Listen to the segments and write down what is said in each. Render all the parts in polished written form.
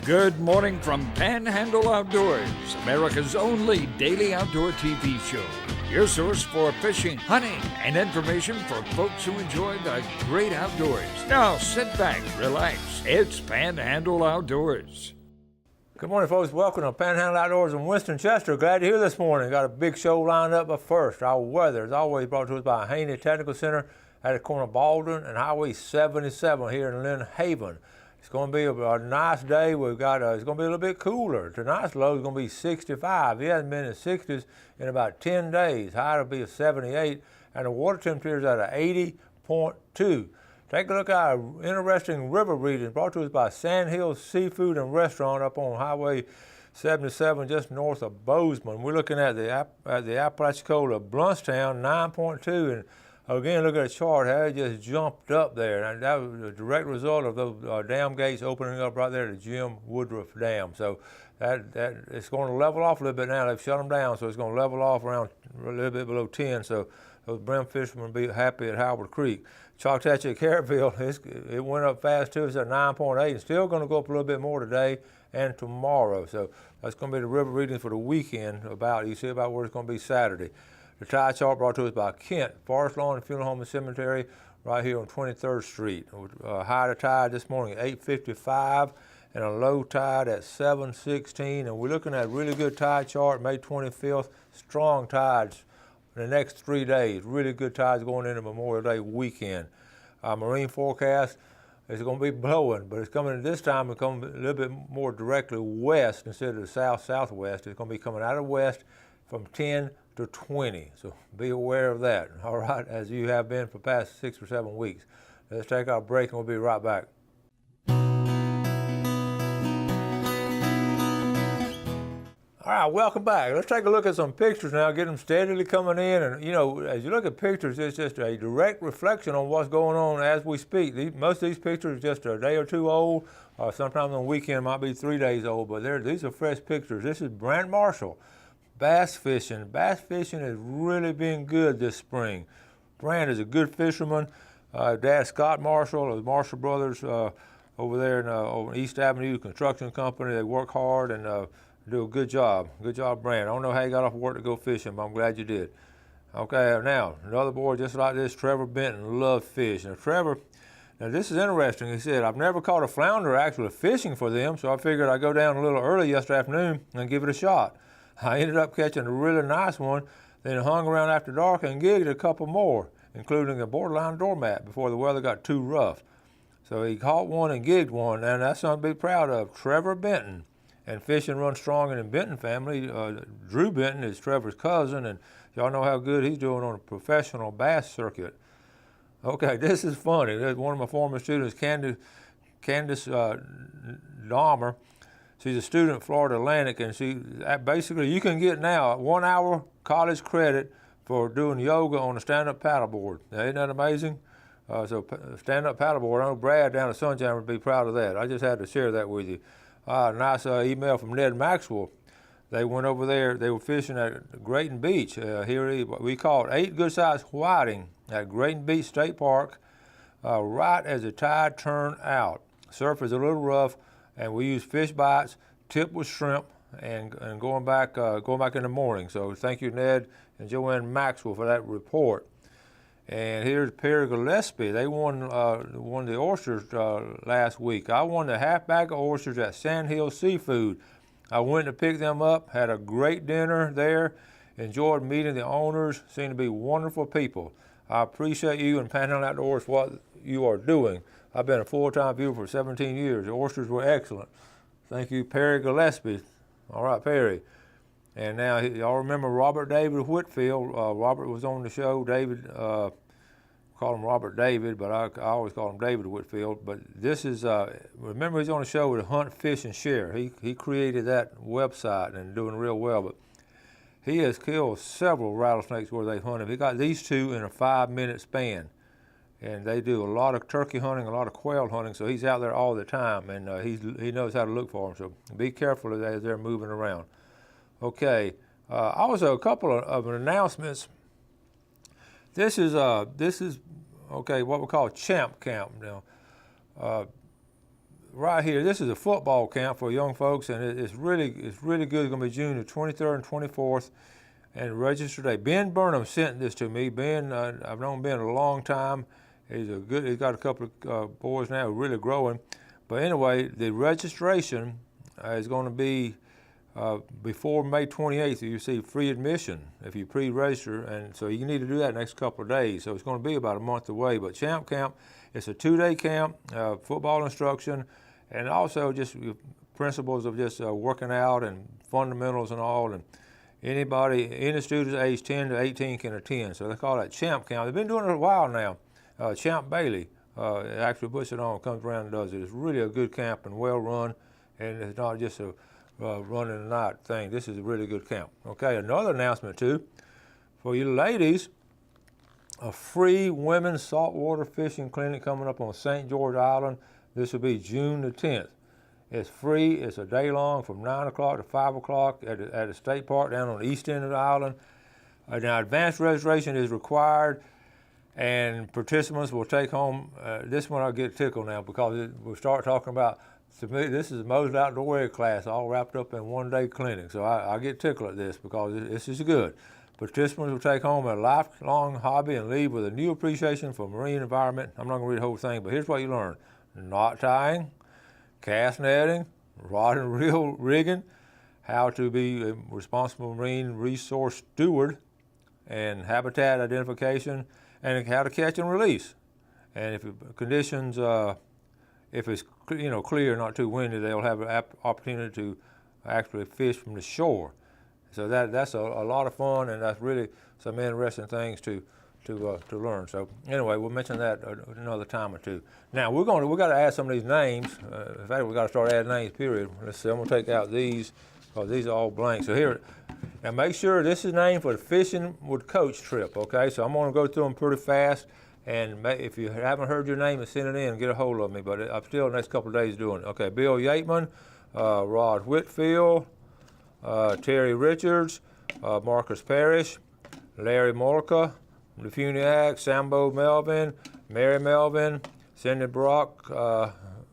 Good morning from Panhandle Outdoors, America's only daily outdoor TV show. Your source for fishing, hunting, and information for folks who enjoy the great outdoors. Now sit back, relax. It's Panhandle Outdoors. Good morning, folks. Welcome to Panhandle Outdoors in Winston Chester. Glad you're here this morning. Got a big show lined up, but first, our weather is always brought to us by Haney Technical Center at the corner of Baldwin and Highway 77 here in Lynn Haven. It's going to be a nice day. We've got it's going to be a little bit cooler. Tonight's low is going to be 65. It hasn't been in the 60s in about 10 days. High will be a 78, and the water temperature is at a 80.2. Take a look at our interesting river reading brought to us by Sandhill Seafood and Restaurant up on Highway 77 just north of Bozeman. We're looking at the Apalachicola Bluntstown 9.2, and again, look at the chart, how it just jumped up there. And that was a direct result of those dam gates opening up right there at the Jim Woodruff Dam. So that it's going to level off a little bit now. They've shut them down, so it's going to level off around a little bit below 10. So those brim fishermen will be happy at Howard Creek. Choctaw Careville, it went up fast too. It's at 9.8. It's still going to go up a little bit more today and tomorrow. So that's going to be the river reading for the weekend. You see about where it's going to be Saturday. The tide chart brought to us by Kent, Forest Lawn and Funeral Home and Cemetery right here on 23rd Street. High to tide this morning at 8:55 and a low tide at 7:16. And we're looking at a really good tide chart, May 25th. Strong tides in the next 3 days. Really good tides going into Memorial Day weekend. Marine forecast is going to be blowing, but it's coming this time. It's coming a little bit more directly west instead of the south-southwest. It's going to be coming out of west from 10 to 20, so be aware of that, all right, as you have been for the past 6 or 7 weeks. Let's take our break and we'll be right back. All right, welcome back. Let's take a look at some pictures now, get them steadily coming in. And, you know, as you look at pictures, it's just a direct reflection on what's going on as we speak. Most of these pictures are just a day or two old, or sometimes on the weekend might be 3 days old, but these are fresh pictures. This is Brant Marshall. Bass fishing. Bass fishing has really been good this spring. Brant is a good fisherman. Dad Scott Marshall, the Marshall brothers over there over East Avenue Construction Company, they work hard and do a good job. Good job, Brant. I don't know how you got off work to go fishing, but I'm glad you did. Okay, now another boy just like this, Trevor Benton, loves fish. Now Trevor, now this is interesting. He said, I've never caught a flounder actually fishing for them, so I figured I'd go down a little early yesterday afternoon and give it a shot. I ended up catching a really nice one, then hung around after dark and gigged a couple more, including a borderline doormat before the weather got too rough. So he caught one and gigged one, and that's something to be proud of. Trevor Benton. And fishing runs strong in the Benton family. Drew Benton is Trevor's cousin, and y'all know how good he's doing on a professional bass circuit. Okay, this is funny. There's one of my former students, Candace Dahmer. She's a student at Florida Atlantic, and basically you can get now 1 hour college credit for doing yoga on a stand-up paddleboard. Now, isn't that amazing? So stand-up paddleboard, I know Brad down at Sunshine would be proud of that. I just had to share that with you. Nice email from Ned Maxwell. They went over there, they were fishing at Grayton Beach. We caught 8 good-sized whiting at Grayton Beach State Park right as the tide turned out. Surf is a little rough, and we use fish bites, tipped with shrimp, and going back in the morning. So thank you, Ned and Joanne Maxwell, for that report. And here's Perry Gillespie. They won the oysters last week. I won the half bag of oysters at Sandhill Seafood. I went to pick them up, had a great dinner there, enjoyed meeting the owners, seem to be wonderful people. I appreciate you and Panhandle Outdoors what you are doing. I've been a full-time viewer for 17 years. The oysters were excellent. Thank you, Perry Gillespie. All right, Perry. And now, y'all remember Robert David Whitfield. Robert was on the show. David, call him Robert David, but I always call him David Whitfield. But this is, remember he's on the show with Hunt, Fish, and Share. He created that website and doing real well. But he has killed several rattlesnakes where they hunted. He got these 2 in a 5-minute span. And they do a lot of turkey hunting, a lot of quail hunting, so he's out there all the time, and he knows how to look for them. So be careful as they're moving around. Okay, also a couple of announcements. This is okay, what we call Champ Camp now. right here, this is a football camp for young folks, and it's really good. It's going to be June the 23rd and 24th, and register day. Ben Burnham sent this to me. Ben, I've known Ben a long time. He's got a couple of boys now who are really growing. But anyway, the registration is going to be before May 28th. You receive free admission if you pre-register, and so you need to do that next couple of days. So it's going to be about a month away. But Champ Camp, it's a 2-day camp, football instruction, and also just principles of just working out and fundamentals and all. And any students aged 10 to 18 can attend. So they call that Champ Camp. They've been doing it a while now. Champ Bailey actually puts it on, comes around and does it. It's really a good camp and well run, and it's not just a run in the night thing. This is a really good camp. Okay, another announcement too, for you ladies, a free women's saltwater fishing clinic coming up on St. George Island. This will be June the 10th. It's free. It's a day long from 9 o'clock to 5 o'clock at a state park down on the east end of the island. Now, advanced registration is required, and participants will take home, this one I'll get tickled now because we'll start talking about, to me, this is the most outdoor class all wrapped up in one-day clinic. So I get tickled at this because this is good. Participants will take home a lifelong hobby and leave with a new appreciation for marine environment. I'm not going to read the whole thing, but here's what you learn. Knot tying, cast netting, rod and reel rigging, how to be a responsible marine resource steward, and habitat identification, and how to catch and release. And if conditions, if it's clear, not too windy, they'll have an opportunity to actually fish from the shore. So that's a lot of fun, and that's really some interesting things to learn. So anyway, we'll mention that another time or two. Now we got to add some of these names. In fact, we got to start adding names. Period. Let's see. I'm gonna take out these because these are all blank. So here. Now make sure this is named for the Fishing with Coach trip, okay? So I'm going to go through them pretty fast, and if you haven't heard your name, send it in and get a hold of me, but I'm still the next couple of days doing it. Okay, Bill Yateman, Rod Whitfield, Terry Richards, Marcus Parrish, Larry Molka, Lefuniak, Sambo Melvin, Mary Melvin, Cindy Brock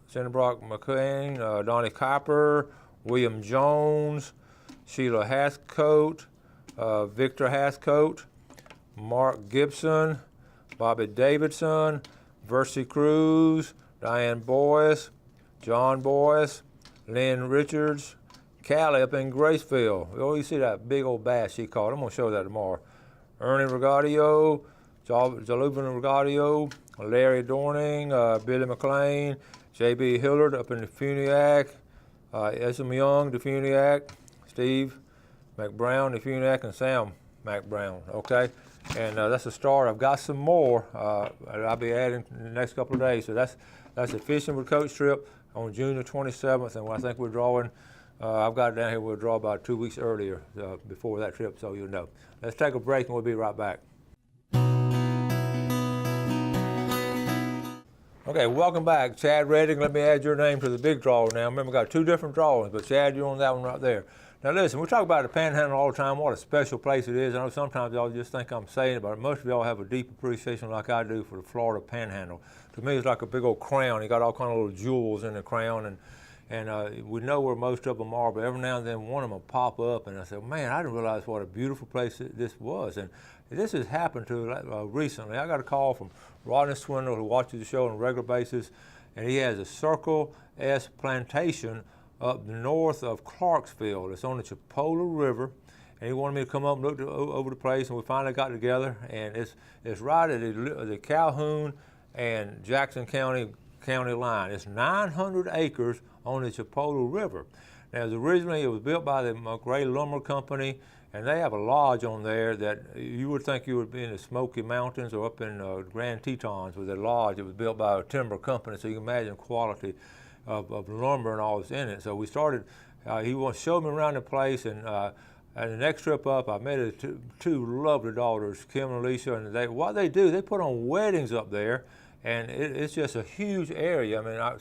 McCain, Donnie Copper, William Jones, Sheila Hathcote, Victor Hathcote, Mark Gibson, Bobby Davidson, Versi Cruz, Diane Boyce, John Boyce, Lynn Richards, Callie up in Graceville. Oh, you see that big old bass she caught. I'm going to show that tomorrow. Ernie Regadio, Jalubin Regadio, Larry Dorning, Billy McLean, J.B. Hillard up in the Funiac, Esm Young, the Funiac, Steve McBrown, the Funiac, and Sam McBrown, okay? And that's a start. I've got some more I'll be adding in the next couple of days. So that's a Fishing with Coach trip on June the 27th, and I think we're drawing, I've got it down here, we'll draw about 2 weeks earlier before that trip, so you'll know. Let's take a break, and we'll be right back. Okay, welcome back. Chad Redding, let me add your name to the big draw now. Remember, we've got 2 different drawings, but Chad, you're on that one right there. Now listen, we talk about the Panhandle all the time, what a special place it is. I know sometimes y'all just think I'm saying it, but most of y'all have a deep appreciation like I do for the Florida Panhandle. To me, it's like a big old crown. You got all kind of little jewels in the crown, and we know where most of them are, but every now and then one of them will pop up, and I said, man, I didn't realize what a beautiful place this was. And this has happened to recently. I got a call from Rodney Swindle, who watches the show on a regular basis, and he has a Circle S plantation up north of Clarksville. It's on the Chipola River, and he wanted me to come up and look over the place, and we finally got together, and it's right at the Calhoun and Jackson County line. It's 900 acres on the Chipola River. Now, originally it was built by the McRae Lumber Company, and they have a lodge on there that you would think you would be in the Smoky Mountains or up in Grand Tetons with a lodge. It was built by a timber company, so you can imagine quality of lumber and all that's in it. So we started, he showed me around the place, and the next trip up, I met two lovely daughters, Kim and Alicia, and what they do, they put on weddings up there, and it's just a huge area. I mean, I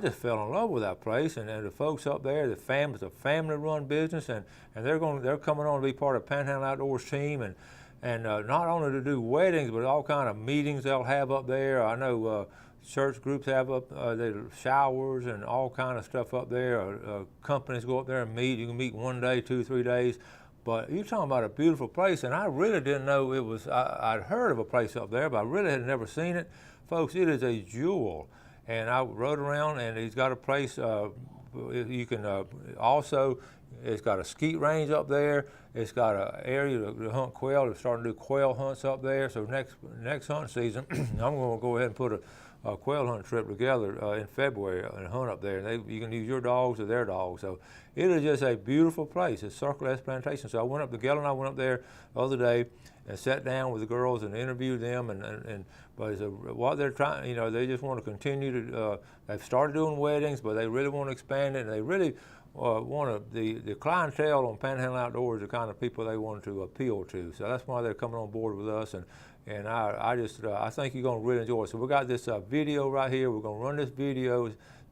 just fell in love with that place, and the folks up there, it's a family-run business, and they're coming on to be part of Panhandle Outdoors team, and not only to do weddings, but all kind of meetings they'll have up there. I know church groups have up their showers and all kind of stuff up there. Companies go up there and meet. You can meet 1 day, 2, 3 days. But you're talking about a beautiful place, and I really didn't know it was. I'd heard of a place up there, but I really had never seen it. Folks, it is a jewel. And I rode around, and he's got a place. You can also. It's got a skeet range up there. It's got an area to hunt quail. They're starting to do quail hunts up there. So next hunting season, I'm going to go ahead and put a quail hunt trip together in February and hunt up there. You can use your dogs or their dogs. So it is just a beautiful place. It's Circle S Plantation. So I went up to Gail and I went up there the other day and sat down with the girls and interviewed them. But what they're trying, they just want to continue to. They've started doing weddings, but they really want to expand it. And they really the clientele on Panhandle Outdoors are the kind of people they want to appeal to. So that's why they're coming on board with us. And I think you're going to really enjoy it. So we got this video right here. We're going to run this video,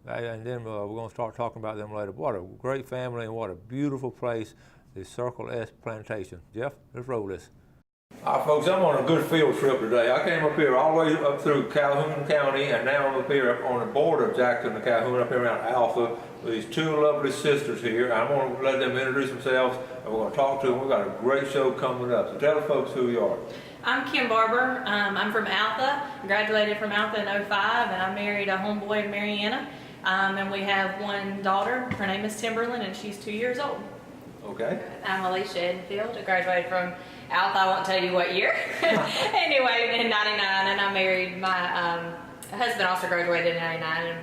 and then we're going to start talking about them later. What a great family and what a beautiful place, the Circle S Plantation. Jeff, let's roll this. All right, folks, I'm on a good field trip today. I came up here all the way up through Calhoun County, and now I'm up here on the border of Jackson and Calhoun, up here around Alpha, with these two lovely sisters here. I'm going to let them introduce themselves, and we're going to talk to them. We've got a great show coming up. So tell the folks who you are. I'm Kim Barber. I'm from Alpha. Graduated from Alpha in '05, and I married a homeboy in Mariana. And we have one daughter. Her name is Timberland, and she's 2 years old. Okay. I'm Alicia Enfield. I graduated from Alpha. I won't tell you what year. Anyway, in '99, and I married my husband. Also graduated in '99,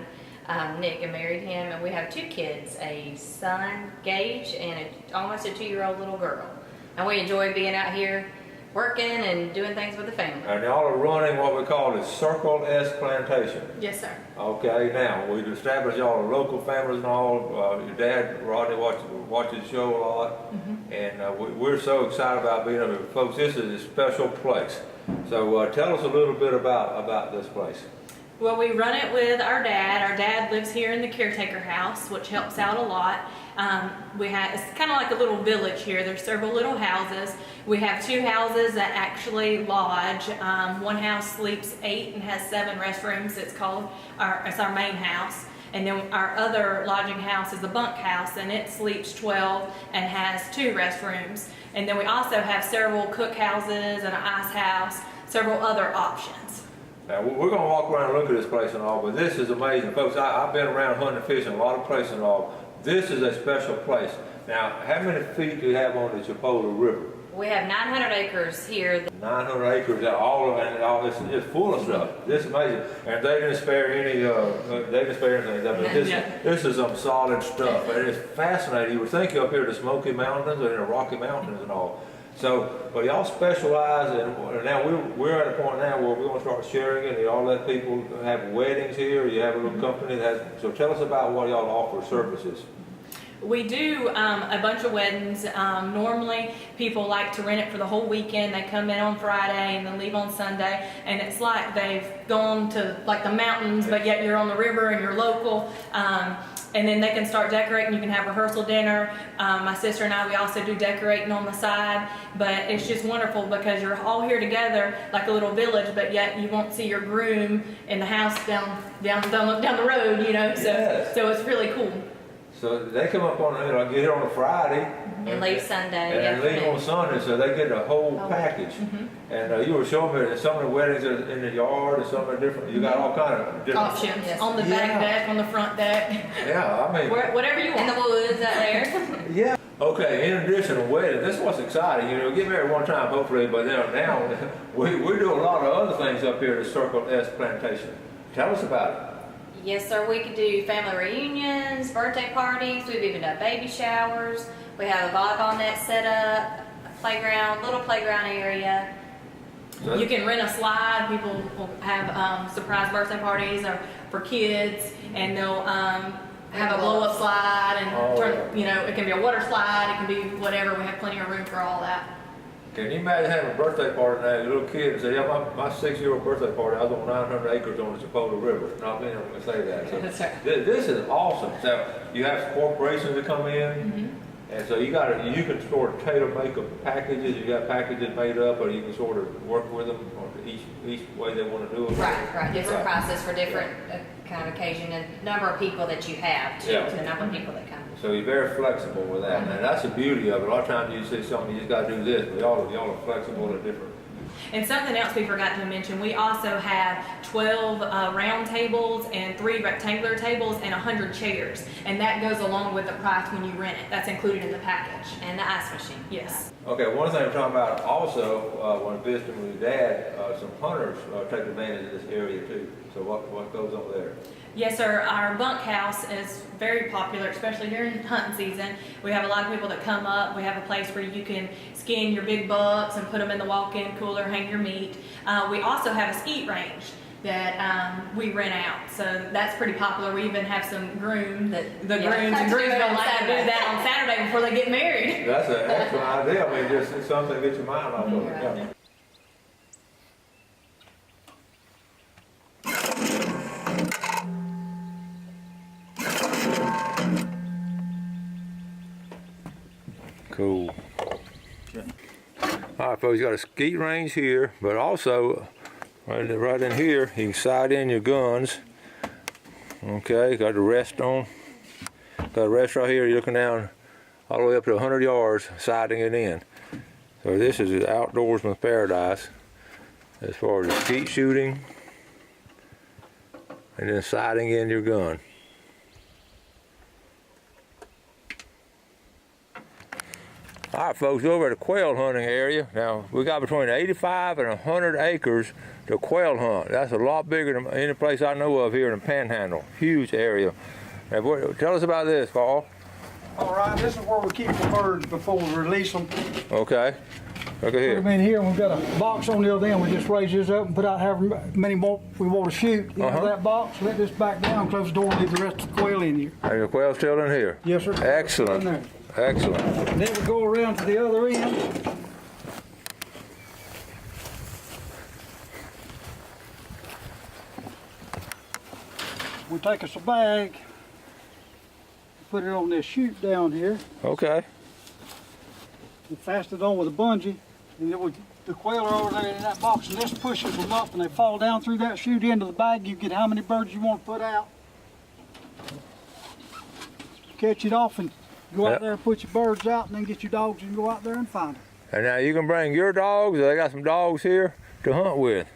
and Nick, and married him. And we have 2 kids: a son, Gage, and almost a 2-year-old little girl. And we enjoy being out here, working and doing things with the family. And y'all are running what we call the Circle S Plantation. Yes, sir. Okay, now we've established y'all are local families and all. Your dad, Rodney, watches the show a lot, and we're so excited about being up here. Folks, this is a special place. So tell us a little bit about this place. Well, we run it with our dad. Our dad lives here in the caretaker house, which helps out a lot. It's kind of like a little village here. There's several little houses. We have 2 houses that actually lodge. One house sleeps 8 and has 7 restrooms. It's our main house. And then our other lodging house is a bunk house, and it sleeps 12 and has 2 restrooms. And then we also have several cookhouses and an ice house, several other options. Now, we're going to walk around and look at this place and all, but this is amazing. Folks, I've been around hunting and fishing a lot of places and all. This is a special place. Now, how many feet do you have on the Chipola River? We have 900 acres here. 900 acres, all this is just full of stuff. This is amazing. And they didn't spare anything. I mean, this is some solid stuff. And it's fascinating. You would think up here in the Smoky Mountains or in the Rocky Mountains and all. So, but y'all specialize, and now we're at a point now where we're going to start sharing it. Y'all let people have weddings here. You have a little company that has. So tell us about what y'all offer services. We do a bunch of weddings. Normally, people like to rent it for the whole weekend. They come in on Friday and then leave on Sunday, and it's like they've gone to like the mountains, but yet you're on the river and you're local. And then they can start decorating. You can have rehearsal dinner. My sister and I, we also do decorating on the side. But it's just wonderful because you're all here together like a little village, but yet you won't see your groom in the house down the road, So it's really cool. So they come up on, get here on a Friday. And leave Sunday. And leave on Sunday, so they get a whole package. And you were showing me that some of the weddings are in the yard and some are different. You got all kind of different options. Yes. On the back deck, on the front deck. Yeah, I mean. Whatever you want. In the woods out there. Yeah. Okay, in addition to wedding, this is what's exciting. Get married one time, hopefully, but now we do a lot of other things up here at the Circle S Plantation. Tell us about it. Yes, sir. We could do family reunions, birthday parties. We've even done baby showers. We have a volleyball net set up, a little playground area. You can rent a slide. People will have surprise birthday parties or for kids, and they'll have a blow-up slide, and it can be a water slide. It can be whatever. We have plenty of room for all that. Can you imagine having a birthday party now, a little kid, and say, yeah, my 6-year-old birthday party, I was on 900 acres on the Chipola River. Not being able to say that. So That's right. This is awesome. So you have corporations that come in, And so you can sort of tailor make them packages. You got packages made up, or you can sort of work with them on each way they want to do it. Right. Different prices for different kind of occasion and number of people that you have too, Yeah. to the number of people that come. So you're very flexible with that, and that's the beauty of it. A lot of times you see something, you just got to do this, but y'all are flexible and different. And something else we forgot to mention, we also have 12 round tables and 3 rectangular tables and 100 chairs. And that goes along with the price when you rent it. That's included in the package. And the ice machine. Yes. Okay, one thing I'm talking about also, when visiting with your dad, some hunters take advantage of this area too. So what goes on there? Yes, sir. Our bunkhouse is very popular, especially during hunting season. We have a lot of people that come up. We have a place where you can skin your big bucks and put them in the walk-in cooler, hang your meat. We also have a skeet range that we rent out, so that's pretty popular. We even have some grooms don't like to do that on Saturday before they get married. That's an excellent idea. I mean, just it's something to get your mind off of it. Yeah. Cool. All right, folks, you got a skeet range here, but also right in here, you can sight in your guns. Okay, got the rest on. Got a rest right here. You're looking down all the way up to 100 yards, sighting it in. So this is the outdoorsman's paradise as far as the skeet shooting and then sighting in your gun. All right, folks, over at the quail hunting area. Now, we got between 85 and 100 acres to quail hunt. That's a lot bigger than any place I know of here in the Panhandle. Huge area. Now, tell us about this, Paul. All right, this is where we keep the birds before we release them. Okay. Look at Put here. them in here, and we've got a box on the other end. We just raise this up and put out however many more we want to shoot into that box. Let this back down, close the door, and leave the rest of the quail in here. And the quail's still in here? Yes, sir. Excellent. In there. Excellent. And then we go around to the other end. We take us a bag, put it on this chute down here, Okay. and fasten it on with a bungee, and then the quail are over there in that box, and this pushes them up, and they fall down through that chute into the bag. You get how many birds you want to put out. Catch it off and go out there and put your birds out, and then get your dogs and go out there and find them. And now you can bring your dogs, or they got some dogs here to hunt with.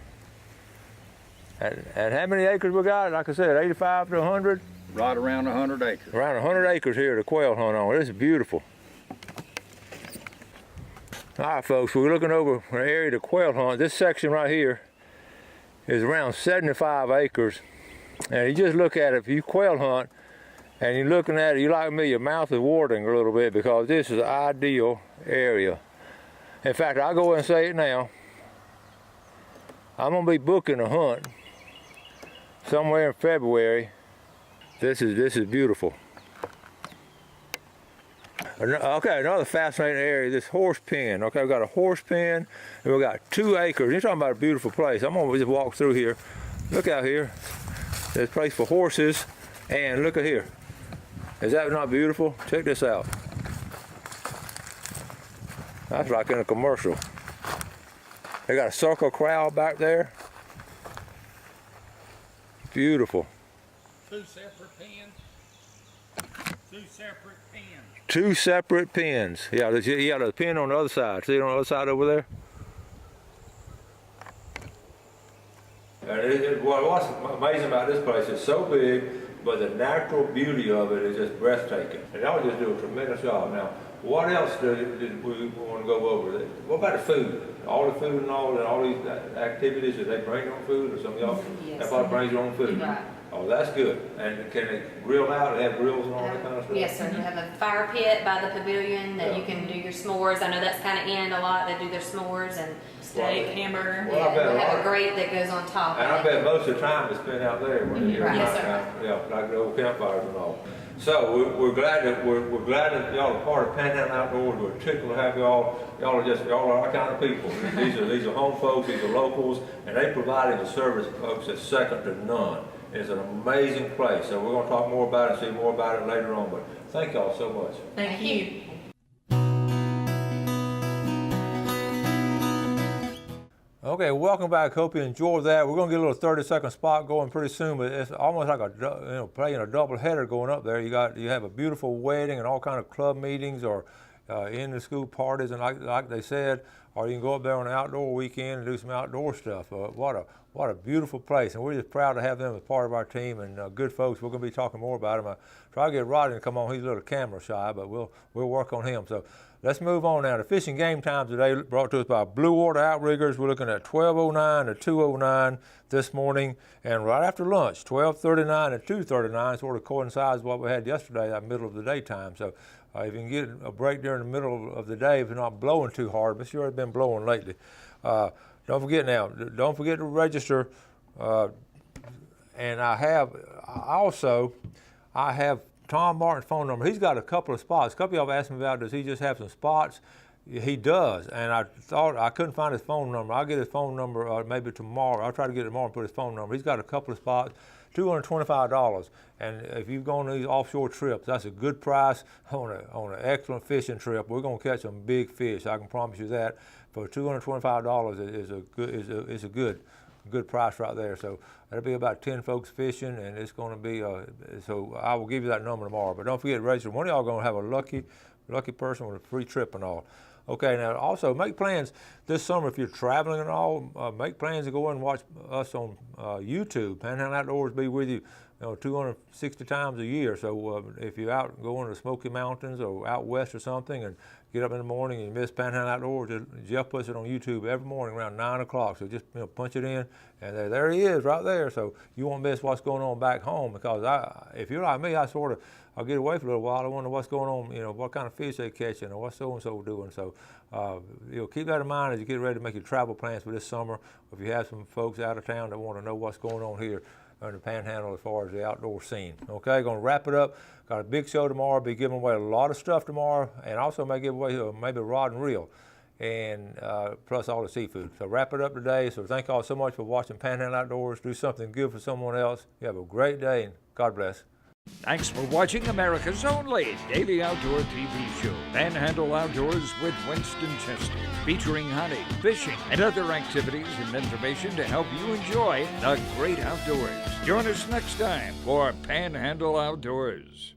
And how many acres we got? Like I said, 85 to 100? Right around 100 acres. Around 100 acres here to quail hunt on. This is beautiful. All right, folks, we're looking over an area to quail hunt. This section right here is around 75 acres. And you just look at it, if you quail hunt, and you're looking at it, you like me, your mouth is watering a little bit because this is an ideal area. In fact, I'll go ahead and say it now. I'm gonna be booking a hunt somewhere in February. This is beautiful. Okay, another fascinating area, this horse pen. Okay, we've got a horse pen, and we've got 2 acres. You're talking about a beautiful place. I'm gonna just walk through here. Look out here. There's a place for horses, and look at here. Is that not beautiful? Check this out. That's like in a commercial. They got a circle crowd back there. Beautiful. 2 separate pens. 2 separate pens. 2 separate pens. Yeah, you got a pen on the other side. See it on the other side over there? And what's amazing about this place is so big, but the natural beauty of it is just breathtaking. And y'all just do a tremendous job. Now, what else did we want to go over? What about the food? All the food and all these activities, do they bring their own food, or some of y'all? Yes. Everybody brings their own food. Right. Oh, that's good. And can they grill out? They have grills and all that kind of stuff? Yes, sir. You have a fire pit by the pavilion that you can do your s'mores. I know that's kind of in a lot. They do their s'mores and Steak, hamburger. Well, I bet we a have lot. a grate that goes on top. And I bet most of the time it's been out there when you're Right. Yes, nighttime, yeah, like the old campfires and all. So we're glad that y'all are part of Panhandle Outdoors. We're tickled to have y'all. Y'all are our kind of people. These are home folks. These are locals, and they provide a service, folks, that's second to none. It's an amazing place. So we're going to talk more about it, see more about it later on. But thank y'all so much. Thank you. Okay, welcome back. Hope you enjoyed that. We're going to get a little 30-second spot going pretty soon, but it's almost like playing a double header going up there. You have a beautiful wedding and all kind of club meetings or in the school parties, and like they said, or you can go up there on an outdoor weekend and do some outdoor stuff. What a beautiful place, and we're just proud to have them as part of our team and good folks. We're going to be talking more about them. I try to get Rodney to come on. He's a little camera shy, but we'll work on him. So let's move on now. The fishing game times today brought to us by Blue Water Outriggers. We're looking at 12:09 to 2:09 this morning, and right after lunch, 12:39 to 2:39 sort of coincides with what we had yesterday, that middle of the day time. So if you can get a break during the middle of the day, if it's not blowing too hard, but sure it's been blowing lately. Don't forget to register. And I have Tom Martin's phone number. He's got a couple of spots. A couple of y'all have asked me about, does he just have some spots? He does, and I thought I couldn't find his phone number. I'll get his phone number maybe tomorrow. I'll try to get it tomorrow and put his phone number. He's got a couple of spots, $225. And if you've gone on these offshore trips, that's a good price on an excellent fishing trip. We're going to catch some big fish. I can promise you that. For $225 is a good price right there. So that'll be about 10 folks fishing, and it's going to be. So I will give you that number tomorrow. But don't forget to register. One of y'all going to have a lucky person with a free trip and all. Okay, now also make plans this summer if you're traveling and all. Make plans to go and watch us on YouTube. Panhandle Outdoors be with you, 260 times a year. So if you're out going to the Smoky Mountains or out west or something, and get up in the morning and you miss Panhandle Outdoors, Jeff puts it on YouTube every morning around 9 o'clock. So just punch it in, and there he is right there. So you won't miss what's going on back home, because if you're like me, I'll get away for a little while. I wonder what's going on, what kind of fish they're catching or what so-and-so doing. So, keep that in mind as you get ready to make your travel plans for this summer. If you have some folks out of town that want to know what's going on here in the Panhandle as far as the outdoor scene. Okay, going to wrap it up. Got a big show tomorrow. Be giving away a lot of stuff tomorrow, and also may give away maybe a rod and reel, and plus all the seafood. So wrap it up today. So thank y'all so much for watching Panhandle Outdoors. Do something good for someone else. You have a great day, and God bless. Thanks for watching America's only daily outdoor TV show, Panhandle Outdoors with Winston Chester, featuring hunting, fishing, and other activities and information to help you enjoy the great outdoors. Join us next time for Panhandle Outdoors.